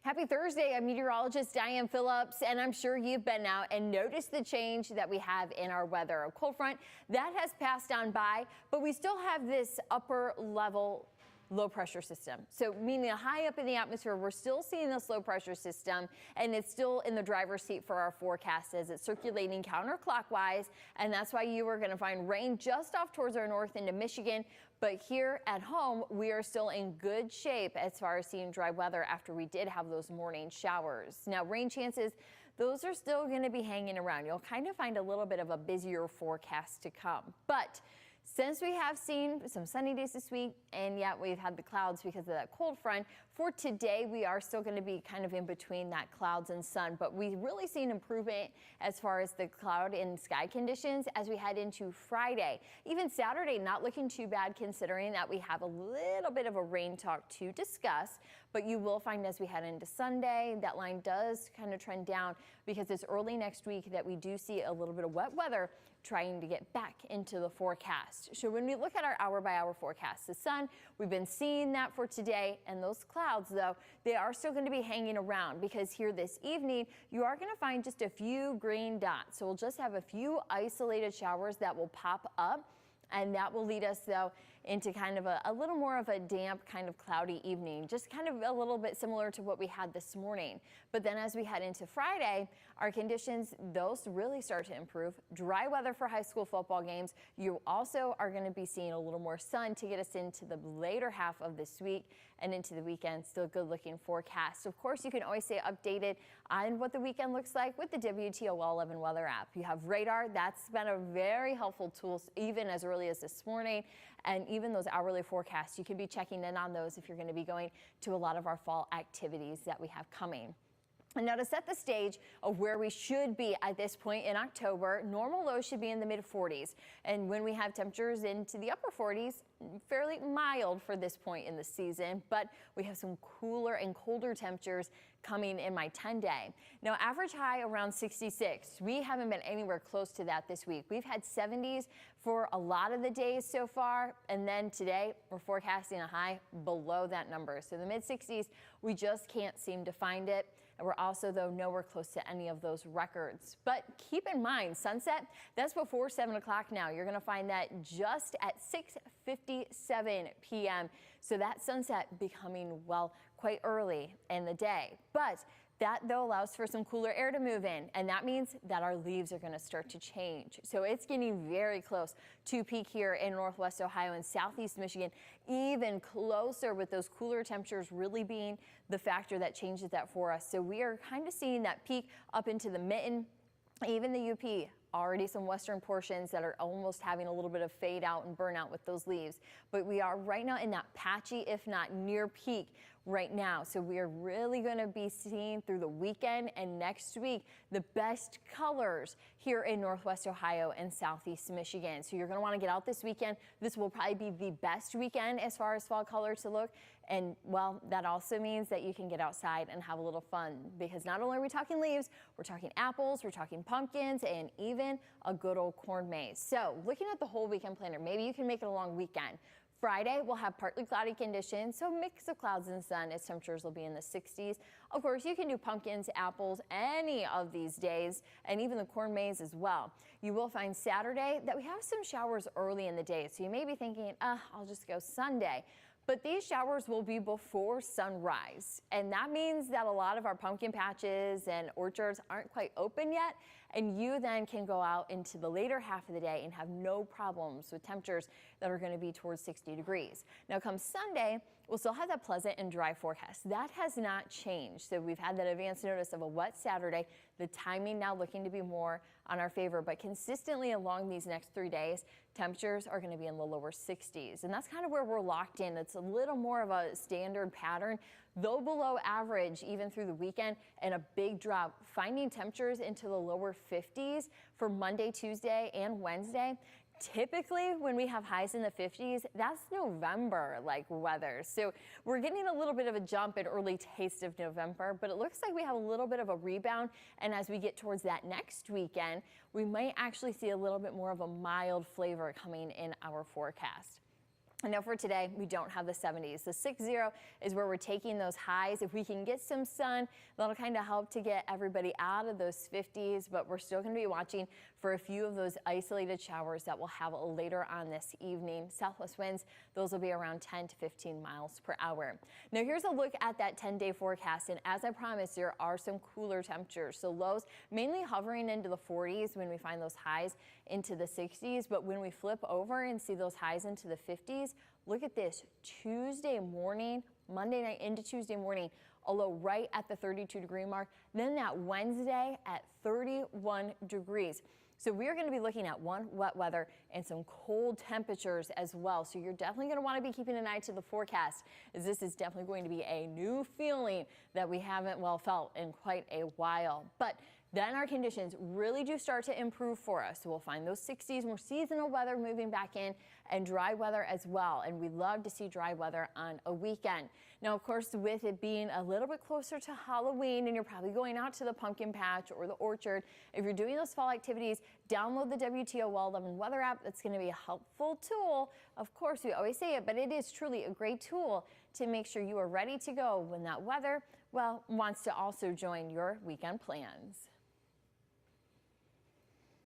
Happy Thursday. I'm meteorologist Diane Phillips, and I'm sure you've been out and noticed the change that we have in our weather. A cold front that has passed on by, but we still have this upper level low pressure system. So meaning high up in the atmosphere, we're still seeing this low pressure system, and it's still in the driver's seat for our forecast as it's circulating counterclockwise. And that's why you are going to find rain just off towards our north into Michigan. But here at home, we are still in good shape as far as seeing dry weather after we did have those morning showers. Now, rain chances, those are still going to be hanging around. You'll kind of find a little bit of a busier forecast to come. But since we have seen some sunny days this week, and yet we've had the clouds because of that cold front, for today we are still going to be kind of in between that clouds and sun. But we've really seen improvement as far as the cloud and sky conditions as we head into Friday. Even Saturday, not looking too bad considering that we have a little bit of a rain talk to discuss. But you will find as we head into Sunday, that line does kind of trend down because it's early next week that we do see a little bit of wet weather trying to get back into the forecast. So when we look at our hour by hour forecast, the sun, we've been seeing that for today, and those clouds though, they are still going to be hanging around because here this evening, you are going to find just a few green dots. So we'll just have a few isolated showers that will pop up. And that will lead us, though, into kind of a little more of a damp, kind of cloudy evening, just kind of a little bit similar to what we had this morning. But then as we head into Friday, our conditions, those really start to improve. Dry weather for high school football games. You also are going to be seeing a little more sun to get us into the later half of this week and into the weekend. Still good looking forecast. Of course, you can always stay updated on what the weekend looks like with the WTOL 11 weather app. You have radar. That's been a very helpful tool even as early as this morning, and even those hourly forecasts, you can be checking in on those if you're going to be going to a lot of our fall activities that we have coming. And now to set the stage of where we should be at this point in October, normal lows should be in the mid 40s. And when we have temperatures into the upper 40s, fairly mild for this point in the season, but we have some cooler and colder temperatures coming in my 10-day. Now, average high around 66. We haven't been anywhere close to that this week. We've had 70s for a lot of the days so far, and then today we're forecasting a high below that number. So the mid 60s, we just can't seem to find it. And we're also, though, nowhere close to any of those records. But keep in mind, sunset, that's before 7 o'clock now. You're going to find that just at 6:57 p.m. So that sunset becoming, well, quite early in the day. But that, though, allows for some cooler air to move in, and that means that our leaves are going to start to change. So it's getting very close to peak here in Northwest Ohio and Southeast Michigan, even closer with those cooler temperatures really being the factor that changes that for us. So we are kind of seeing that peak up into the mitten, even the UP. Already some western portions that are almost having a little bit of fade out and burnout with those leaves. But we are right now in that patchy, if not near peak right now. So we are really going to be seeing through the weekend and next week the best colors here in Northwest Ohio and Southeast Michigan. So you're going to want to get out this weekend. This will probably be the best weekend as far as fall colors to look. And, well, that also means that you can get outside and have a little fun, because not only are we talking leaves, we're talking apples, we're talking pumpkins, and even a good old corn maze. So looking at the whole weekend planner, maybe you can make it a long weekend. Friday, we'll have partly cloudy conditions, so a mix of clouds and sun as temperatures will be in the 60s. Of course, you can do pumpkins, apples, any of these days, and even the corn maze as well. You will find Saturday that we have some showers early in the day, so you may be thinking, I'll just go Sunday. But these showers will be before sunrise, and that means that a lot of our pumpkin patches and orchards aren't quite open yet, and you then can go out into the later half of the day and have no problems with temperatures that are going to be towards 60 degrees. Now, come Sunday, we'll still have that pleasant and dry forecast. That has not changed. So we've had that advance notice of a wet Saturday. The timing now looking to be more on our favor, but consistently along these next 3 days, temperatures are going to be in the lower 60s. And that's kind of where we're locked in. It's a little more of a standard pattern, though below average even through the weekend, and a big drop, finding temperatures into the lower 50s for Monday, Tuesday, and Wednesday. Typically, when we have highs in the 50s, that's November-like weather. So we're getting a little bit of a jump, an early taste of November, but it looks like we have a little bit of a rebound. And as we get towards that next weekend, we might actually see a little bit more of a mild flavor coming in our forecast. And now for today, we don't have the 70s. The 60 is where we're taking those highs. If we can get some sun, that'll kind of help to get everybody out of those 50s, but we're still going to be watching for a few of those isolated showers that we'll have later on this evening. Southwest winds, those will be around 10 to 15 miles per hour. Now here's a look at that 10-day forecast, and as I promised, there are some cooler temperatures. So lows mainly hovering into the 40s when we find those highs into the 60s, but when we flip over and see those highs into the 50s, look at this, Tuesday morning, Monday night into Tuesday morning, a low right at the 32-degree mark. Then that Wednesday at 31 degrees. So we're going to be looking at wet weather and some cold temperatures as well. So you're definitely going to want to be keeping an eye to the forecast, as this is definitely going to be a new feeling that we haven't felt in quite a while. But then our conditions really do start to improve for us. So we'll find those 60s, more seasonal weather moving back in, and dry weather as well. And we love to see dry weather on a weekend. Now, of course, with it being a little bit closer to Halloween, and you're probably going out to the pumpkin patch or the orchard, if you're doing those fall activities, download the WTOL 11 weather app. That's going to be a helpful tool. Of course, we always say it, but it is truly a great tool to make sure you are ready to go when that weather, wants to also join your weekend plans.